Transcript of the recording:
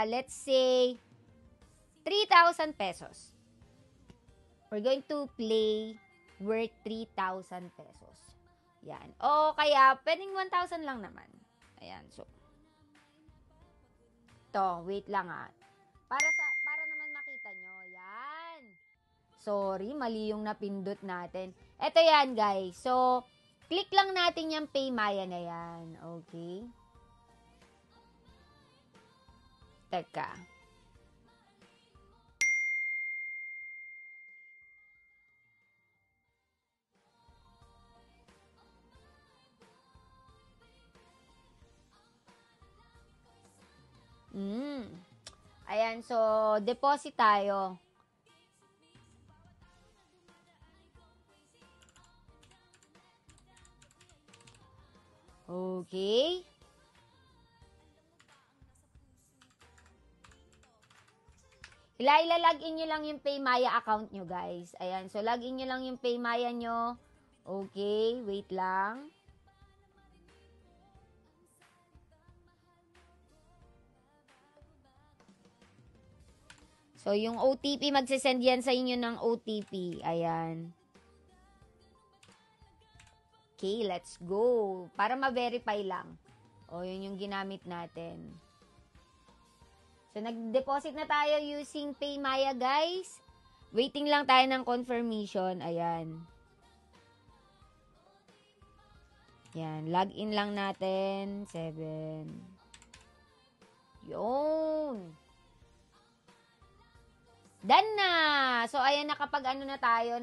let's say, 3,000 pesos. We're going to play worth 3,000 pesos. Yan. O kaya, pwedeng 1,000 lang naman. Ayan, so. To, wait lang ah. Para naman makita nyo. Yan. Sorry, mali yung napindot natin. Ito yan, guys. So, click lang natin yung Paymaya na yan. Okay? Teka. Ayan, so, deposit tayo. Okay. Ilalagin nyo lang yung Paymaya account nyo, guys. Ayan, so, login nyo lang yung Paymaya nyo. Okay, wait lang. So, yung OTP, magsisend yan sa inyo ng OTP. Ayan. Okay, let's go. Para ma-verify lang. O, yun yung ginamit natin. So, nag-deposit na tayo using Paymaya, guys. Waiting lang tayo ng confirmation. Ayan. Yan. Login lang natin. 7. Yun. Done na! So, ayan, nakapag ano na tayo,